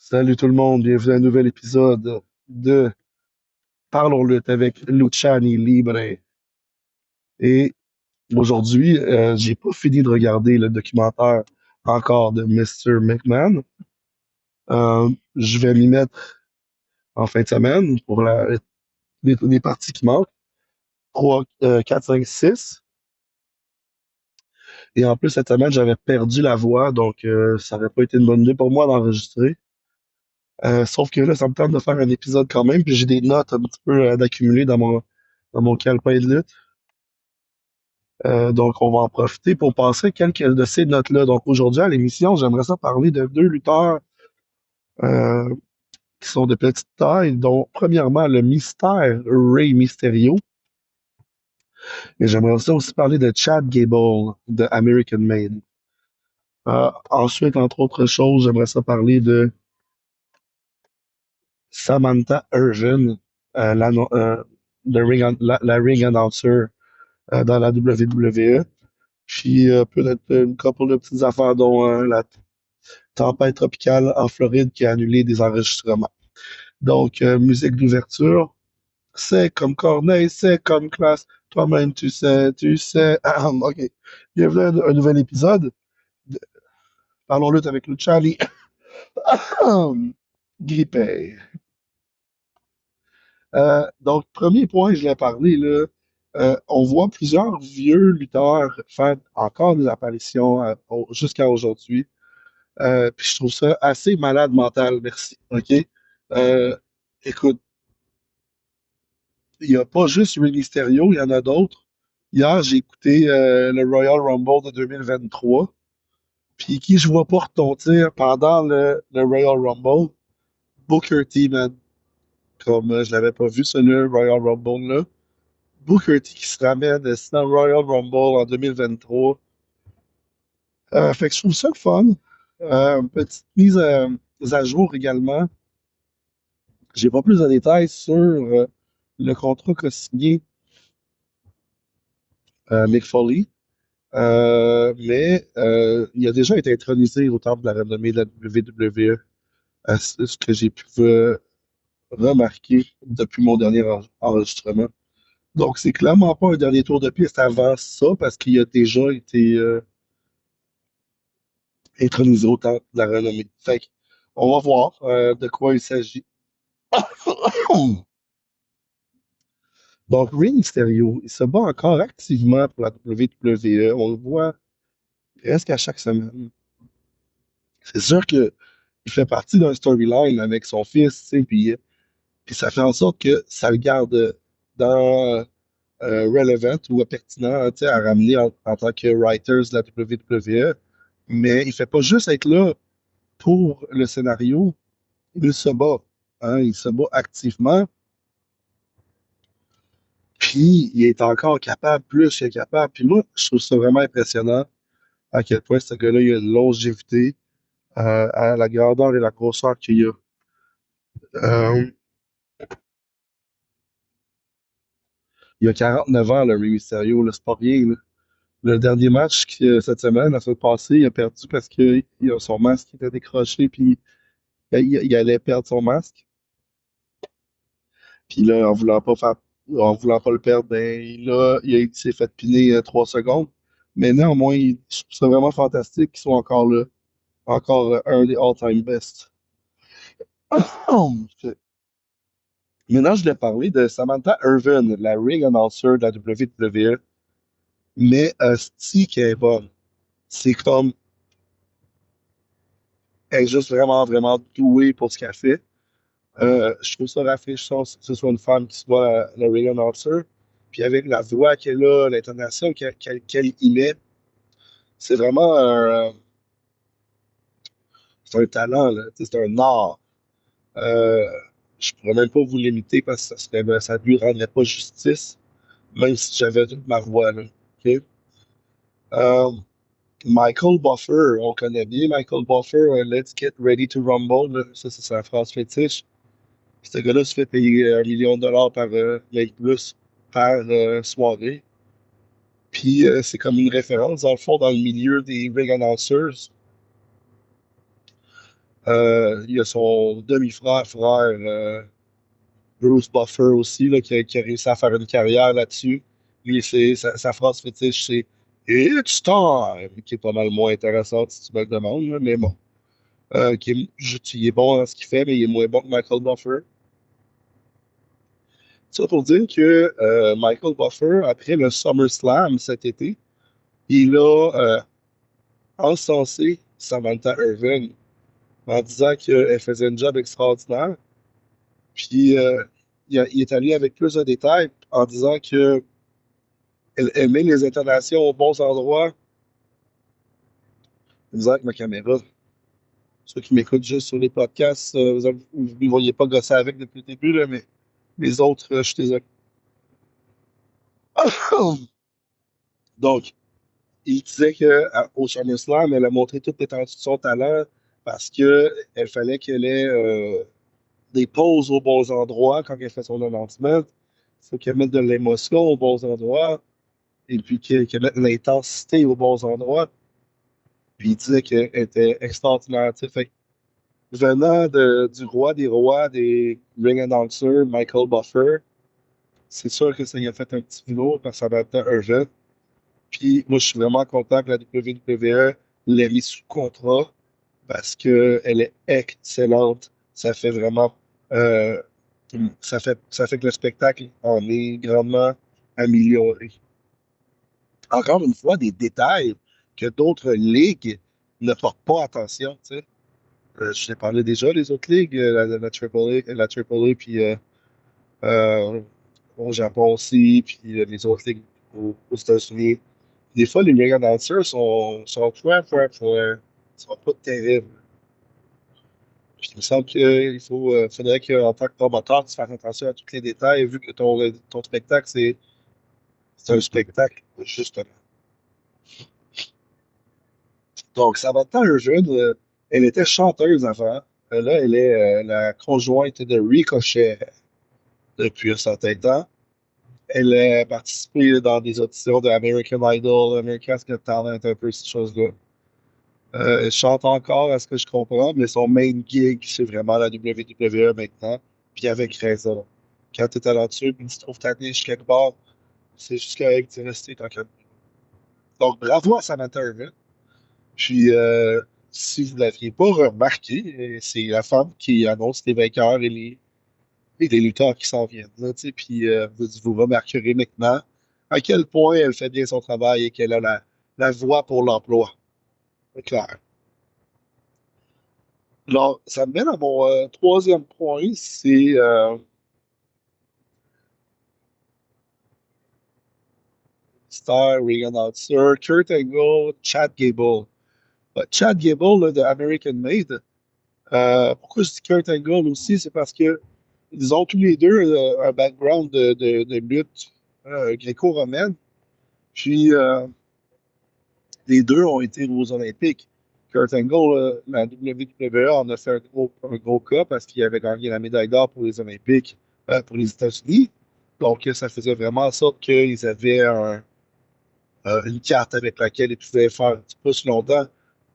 Salut tout le monde, bienvenue à un nouvel épisode de Parlons lutte avec Luciani Libre. Et aujourd'hui, j'ai pas fini de regarder le documentaire encore de Mr. McMahon. Je vais m'y mettre en fin de semaine pour les parties qui manquent. 3, 4, 5, 6. Et en plus, cette semaine, j'avais perdu la voix, donc ça n'aurait pas été une bonne idée pour moi d'enregistrer. Sauf que là, ça me tente de faire un épisode quand même, puis j'ai des notes un petit peu d'accumuler dans mon calepin de lutte. Donc, on va en profiter pour passer quelques de ces notes-là. Donc, aujourd'hui, à l'émission, j'aimerais ça parler de deux lutteurs euh, qui sont de petite taille, dont, premièrement, le mystère Rey Mysterio. Et j'aimerais ça aussi parler de Chad Gable de American Made. Ensuite, entre autres choses, j'aimerais ça parler de Samantha Irvin, la ring announcer dans la WWE. Puis peut-être une couple de petites affaires, dont la tempête tropicale en Floride qui a annulé des enregistrements. Donc, musique d'ouverture, c'est comme Corneille, c'est comme classe. Toi-même, tu sais. OK. Bienvenue à un nouvel épisode. de Parlons lutte avec le Charlie. Grippé. Donc, premier point, je l'ai parlé, là. On voit plusieurs vieux lutteurs faire encore des apparitions jusqu'à aujourd'hui. Puis je trouve ça assez malade mental, merci. OK? Euh, Écoute, il n'y a pas juste Rey Mysterio, il y en a d'autres. Hier, j'ai écouté le Royal Rumble de 2023. Puis qui je vois pas retentir pendant le Royal Rumble? Booker T, man. Comme je l'avais pas vu, ce Royal Rumble-là. Booker T qui se ramène dans le Royal Rumble en 2023. Fait que je trouve ça le fun. Petite mise à jour également. J'ai pas plus de détails sur le contrat qu'a signé Mick Foley. Mais il a déjà été intronisé au temple de la renommée de la WWE. C'est ce que j'ai pu remarquer depuis mon dernier enregistrement. Donc, c'est clairement pas un dernier tour de piste avant ça, parce qu'il a déjà été intronisé au temple de la renommée. Fait que, on va voir de quoi il s'agit. Donc, Rey Mysterio, il se bat encore activement pour la WWE. On le voit presque à chaque semaine. C'est sûr que il fait partie d'un storyline avec son fils, tu sais, puis ça fait en sorte que ça le garde dans relevant ou pertinent, tu sais, à ramener en tant que writers de la WWE. Mais il fait pas juste être là pour le scénario, il se bat. Hein, il se bat activement, puis il est encore capable, plus qu'il est capable. Puis moi, je trouve ça vraiment impressionnant à quel point ce gars-là, il a une longévité à la grandeur et la grosseur qu'il a. Euh, il a 49 ans, le Rey Mysterio, là, c'est pas rien, là. Le dernier match cette semaine, la semaine passée, il a perdu parce que son masque était décroché, puis il allait perdre son masque. Puis là, en voulant pas le perdre, ben là, il s'est fait piner 3 secondes. Mais néanmoins, je trouve ça vraiment fantastique qu'ils soient encore là. Encore un des all-time best. Maintenant, je voulais parler de Samantha Irvin, la ring announcer de la WWE. Mais c'est qui est bonne. C'est comme, elle est juste vraiment, vraiment douée pour ce qu'elle fait. Je trouve ça rafraîchissant que ce soit une femme qui soit la ring announcer. Puis avec la voix qu'elle a, l'intonation qu'elle y met, c'est vraiment c'est un talent, là. Tu sais, c'est un art. Euh, je pourrais même pas vous l'imiter parce que ça lui rendrait pas justice, même si j'avais toute ma voix, là. OK? Euh, Michael Buffer, on connaît bien Michael Buffer, Let's Get Ready to Rumble, là. Ça, c'est sa phrase fétiche. Ce gars-là se fait payer 1 million de dollars même plus, par soirée. Puis c'est comme une référence, dans le fond, dans le milieu des ring announcers. Il y a son demi-frère, frère, Bruce Buffer aussi, là, qui a réussi à faire une carrière là-dessus. Lui, sa phrase fétiche, c'est It's time, qui est pas mal moins intéressante si tu me le demandes, là, mais bon. Il est bon dans ce qu'il fait, mais il est moins bon que Michael Buffer. Ça pour dire que Michael Buffer, après le SummerSlam cet été, il a encensé Samantha Irvin en disant qu'elle faisait un job extraordinaire. Puis il est allé avec plus de détails en disant que elle met les intonations aux bons endroits. Vous avec ma caméra. Ceux qui m'écoutent juste sur les podcasts, vous ne me voyez pas gosser avec depuis le début, là, mais les autres, je suis désolé. Donc, il disait qu'au SummerSlam, elle a montré toute l'étendue de son talent parce que elle fallait qu'elle ait des pauses aux bons endroits quand elle fait son announcement. Il faut qu'elle mette de l'émotion aux bons endroits et puis qu'elle mette de l'intensité aux bons endroits. Puis il disait qu'elle était extraordinaire. Tu sais. Fait que venant du roi des rois des ring announcers, Michael Buffer, c'est sûr que ça y a fait un petit boulot parce que ça va être urgent. Puis moi, je suis vraiment content que la WWE l'ait mis sous contrat parce qu'elle est excellente. Ça fait vraiment. euh, ça fait que le spectacle en est grandement amélioré. Encore une fois, des détails que d'autres ligues ne portent pas attention. Tu sais. Je t'ai parlé déjà des autres ligues, la AAA, puis euh, au Japon aussi, puis les autres ligues aux États-Unis. Des fois, les ring announcers sont pas terribles. Puis, il me semble qu'il faudrait qu'en tant que promoteur, tu fasses attention à tous les détails, vu que ton spectacle, c'est un spectacle, justement. Donc, Samantha Irvin, elle était chanteuse avant. Là, elle est la conjointe de Ricochet depuis un certain temps. Elle a participé dans des auditions de American Idol, America's Got Talent, un peu ces choses-là. Elle chante encore, à ce que je comprends, mais son main gig, c'est vraiment la WWE maintenant, puis avec raison. Quand tu es talentueux, puis tu trouves ta niche quelque part, c'est juste correct d'y rester tant que. Donc, bravo à Samantha Irvin. Puis, si vous ne l'aviez pas remarqué, c'est la femme qui annonce les vainqueurs et les lutteurs qui s'en viennent. Là, tu sais. Puis, vous remarquerez maintenant à quel point elle fait bien son travail et qu'elle a la voix pour l'emploi. C'est clair. Alors, ça me mène à mon troisième point, c'est Star, Regan Outster, Kurt Angle, Chad Gable. Chad Gable là, de American Made, pourquoi je dis Kurt Angle aussi, c'est parce que ils ont tous les deux un background de lutte gréco-romaine, puis les deux ont été aux Olympiques. Kurt Angle, la WWE en a fait un gros cas parce qu'il avait gagné la médaille d'or pour les Olympiques pour les États-Unis. Donc, ça faisait vraiment en sorte qu'ils avaient une carte avec laquelle ils pouvaient faire un petit peu plus longtemps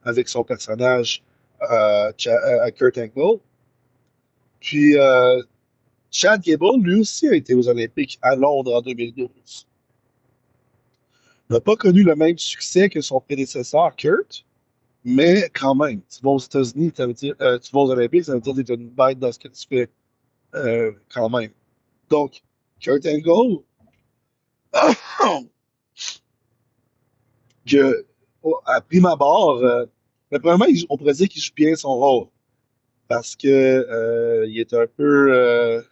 avec son personnage Kurt Angle. Puis, Chad Gable, lui aussi, a été aux Olympiques à Londres en 2012. Il n'a pas connu le même succès que son prédécesseur, Kurt, mais quand même, tu vas aux États-Unis, ça veut dire, tu vas aux Olympiques, ça veut dire que tu es une bête dans ce que tu fais, quand même. Donc, Kurt Angle, que, à prime abord, mais premièrement, on pourrait dire qu'il joue bien son rôle parce que il est un peu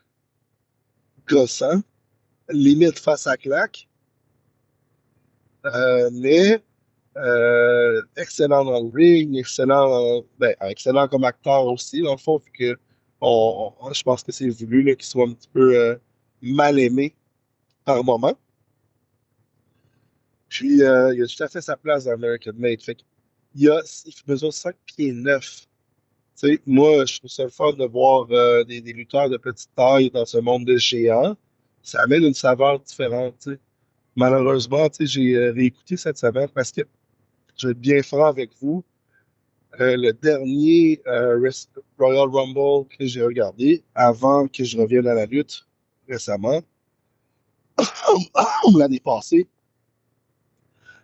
gossant, limite face à claque, mais excellent dans le ring, excellent comme acteur aussi, dans le fond, vu que je pense que c'est voulu là, qu'il soit un petit peu mal aimé par moment. Puis, il a tout à fait sa place dans American Made. Fait il mesure 5 pieds 9. Tu sais, moi, je trouve ça le fun de voir des lutteurs de petite taille dans ce monde de géants. Ça amène une saveur différente, tu sais. Malheureusement, tu sais, j'ai réécouté cette semaine parce que, je vais être bien franc avec vous, Le dernier Royal Rumble que j'ai regardé avant que je revienne à la lutte récemment, l'année passée,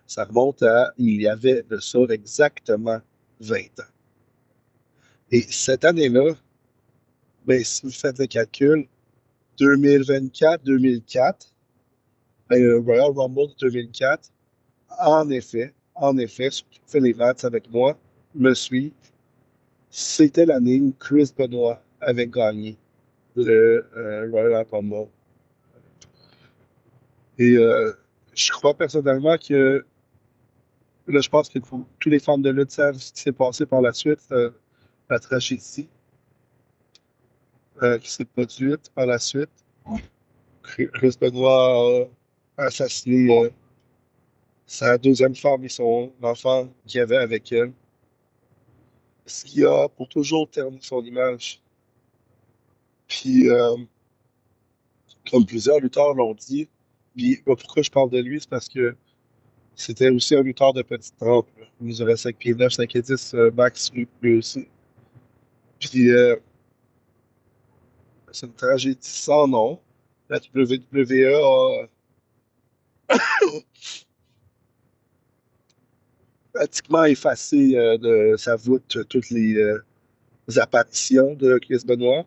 ça remonte à il y avait de ça exactement 20 ans. Et cette année-là, ben, si vous faites le calcul, 2024, le Royal Rumble de 2004, en effet, ceux qui fait les maths avec moi me suivent, c'était l'année où Chris Benoit avait gagné le Royal Rumble. Et je crois personnellement que, là, je pense que tous les fans de lutte savent ce qui s'est passé par la suite, la tragédie qui s'est produite par la suite. Chris Benoit a assassiné sa deuxième femme et son enfant qu'il avait avec elle, ce qui a pour toujours terni son image. Puis, comme plusieurs lutteurs l'ont dit, puis pourquoi je parle de lui, c'est parce que c'était aussi un lutteur de petite trempe. Là. Il mesurait 5 pieds 9, 5 pieds 10, max lui aussi. Puis, c'est une tragédie sans nom. La WWE a pratiquement effacé de sa voûte toutes les apparitions de Chris Benoit.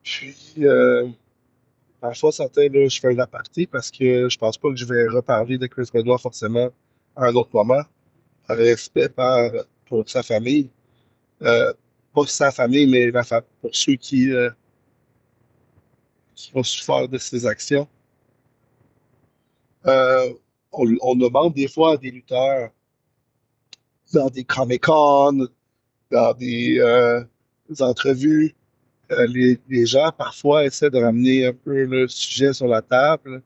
Puis, parfois, certains, là, je fais un aparté parce que je pense pas que je vais reparler de Chris Benoit forcément à un autre moment, par respect pour sa famille. Pas sa famille, mais pour ceux qui ont souffert de ses actions. Euh, on demande des fois à des lutteurs dans des Comic-Con, dans des entrevues, les gens parfois essaient de ramener un peu le sujet sur la table,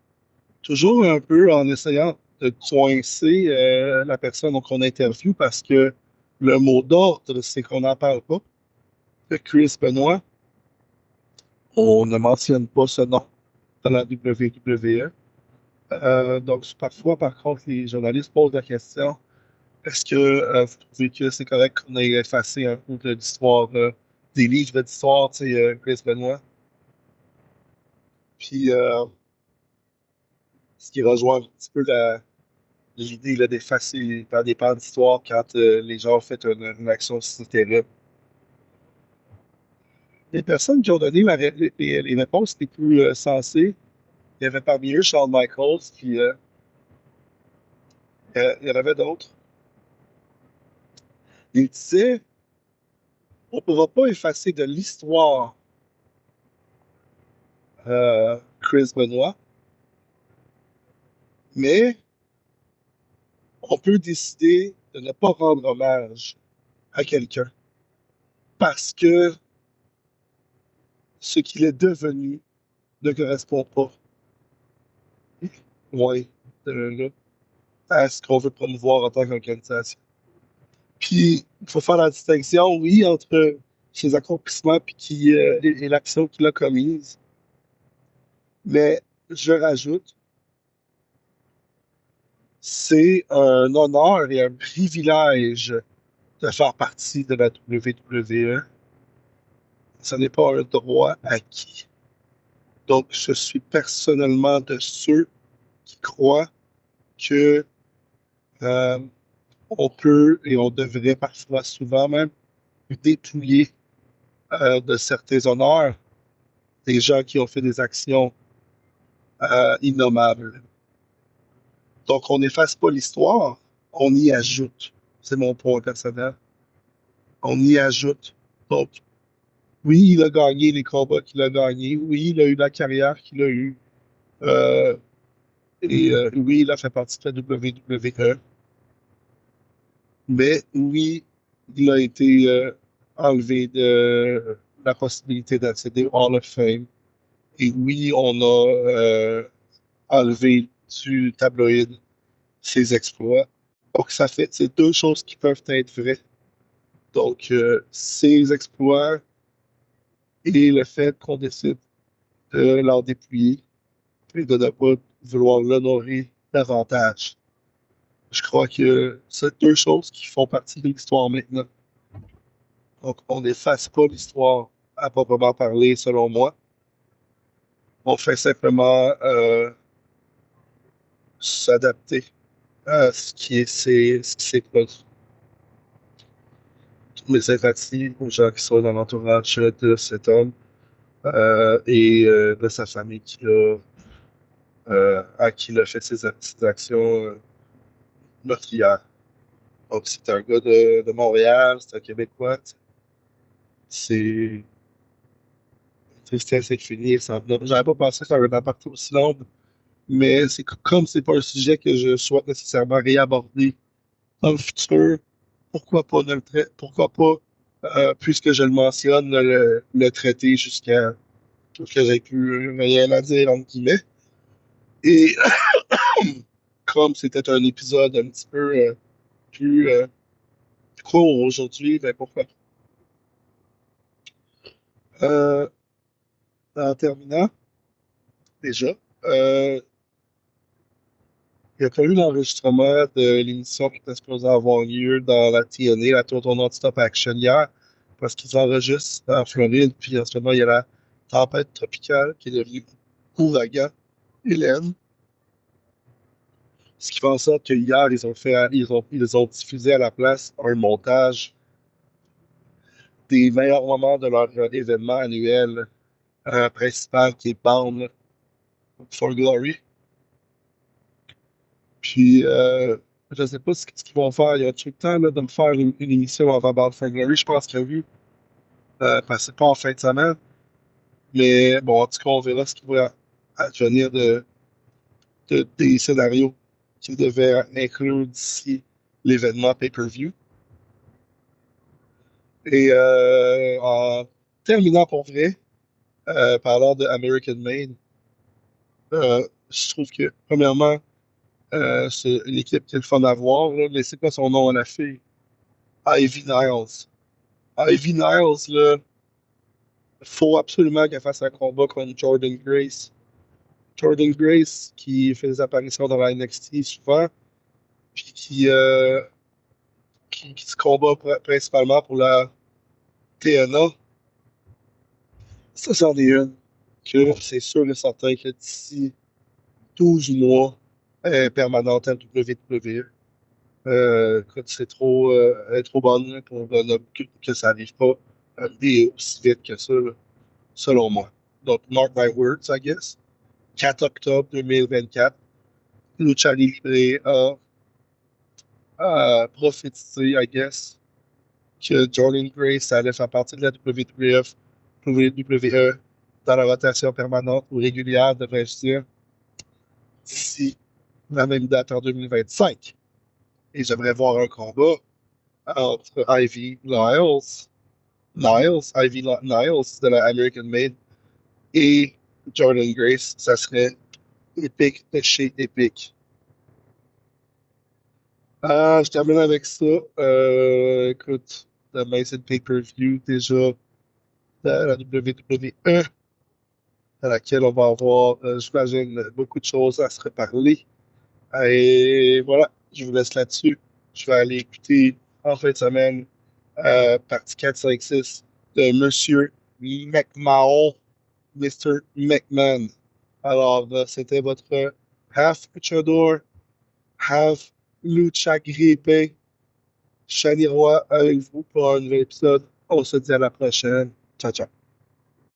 toujours un peu en essayant de coincer la personne qu'on interviewe parce que le mot d'ordre, c'est qu'on n'en parle pas. De Chris Benoit, on ne mentionne pas ce nom dans la WWE. Donc, parfois, par contre, les journalistes posent la question, est-ce que vous trouvez que c'est correct qu'on ait effacé un peu de l'histoire, des livres d'histoire, tu sais, Chris Benoit? Puis, ce qui rejoint un petit peu l'idée là, d'effacer par des pans d'histoire quand les gens ont fait une action si terrible. Les personnes qui ont donné les réponses les plus sensées, il y avait parmi eux Shawn Michaels, puis il y en avait d'autres. Il disait, on ne pourra pas effacer de l'histoire Chris Benoit, mais on peut décider de ne pas rendre hommage à quelqu'un parce que ce qu'il est devenu ne correspond pas, ouais, là, à ce qu'on veut promouvoir en tant qu'organisation. Puis, il faut faire la distinction, oui, entre ses accomplissements et l'action qu'il a commise. Mais je rajoute, c'est un honneur et un privilège de faire partie de la WWE. Ce n'est pas un droit acquis. Donc, je suis personnellement de ceux qui croient que euh, on peut et on devrait parfois, souvent même, dépouiller de certains honneurs des gens qui ont fait des actions innommables. Donc, on n'efface pas l'histoire, on y ajoute. C'est mon point personnel. On y ajoute. Donc, oui, il a gagné les combats qu'il a gagnés. Oui, il a eu la carrière qu'il a eue. Euh, oui, il a fait partie de la WWE. Mais oui, il a été enlevé de la possibilité d'accéder au Hall of Fame. Et oui, on a enlevé du tabloïd ses exploits. Donc, ça fait, c'est deux choses qui peuvent être vraies. Donc, ses exploits et le fait qu'on décide de l'en dépouiller et de ne pas vouloir l'honorer davantage. Je crois que c'est deux choses qui font partie de l'histoire maintenant. Donc, on n'efface pas l'histoire à proprement parler, selon moi. On fait simplement s'adapter à ce qui s'est produit. Toutes mes sympathies aux gens qui sont dans l'entourage de cet homme et de sa famille à qui il a fait ses actions meurtrières. Donc, c'est un gars de Montréal, c'est un Québécois. C'est une tristesse infinie. J'avais pas pensé faire un aparté aussi long, mais comme c'est pas un sujet que je souhaite nécessairement réaborder dans le futur, pourquoi pas, puisque je le mentionne, le traiter jusqu'à ce que j'ai plus rien à dire, entre guillemets. Et comme c'était un épisode un petit peu plus court aujourd'hui, ben pourquoi pas. En terminant, déjà, euh, il y a pas eu l'enregistrement de l'émission qui était supposée avoir lieu dans la TNA, la Total Non-Stop Action hier, parce qu'ils enregistrent en Floride, puis en ce moment, il y a la tempête tropicale qui est devenue ouragan Hélène. Ce qui fait en sorte que hier, ils ont diffusé à la place un montage des meilleurs moments de leur événement annuel principal qui est Bound for Glory. Puis, je sais pas ce qu'ils vont faire. Il y a tout le temps là, de me faire une émission avant Bound for Glory. Je pense qu'il y a vu passer pas en fin de semaine. Mais bon, en tout cas, on verra ce qui va advenir des scénarios qu'ils devaient inclure d'ici l'événement pay-per-view. Et en terminant pour vrai, parlant de American Made, je trouve que, premièrement, c'est une équipe qui est le fun à voir, là, mais c'est quoi son nom à la fille? Ivy Niles. Ivy Niles, là, faut absolument qu'elle fasse un combat contre Jordan Grace. Jordan Grace, qui fait des apparitions dans la NXT souvent, puis qui se combat principalement pour la TNA. Ça, c'en est une que c'est sûr et certain que d'ici 12 mois, elle est permanente à WWE. Écoute, elle est trop bonne là, que ça n'arrive pas à aller aussi vite que ça, là, selon moi. Donc, mark my words, I guess. 4 octobre 2024, Lucha Libre a prophétisé, I guess, que Jordan Grace allait faire partie de la WWF, WWE, dans la rotation permanente ou régulière, devrais-je dire, d'ici la même date en 2025. Et j'aimerais voir un combat entre Ivy Niles de la American Made et Jordan Grace. Ça serait épique de chez épique. Je termine avec ça. Écoute, demain c'est le pay-per-view déjà de la WWE, à laquelle on va avoir, j'imagine, beaucoup de choses à se reparler. Et voilà, je vous laisse là-dessus. Je vais aller écouter en fin de semaine partie 4, 5, 6 de Monsieur McMahon, Mr. McMahon. Alors, c'était votre Half Luchador, Half Lucha Grippé. Chani Roy avec vous pour un nouvel épisode. On se dit à la prochaine. Ciao, ciao.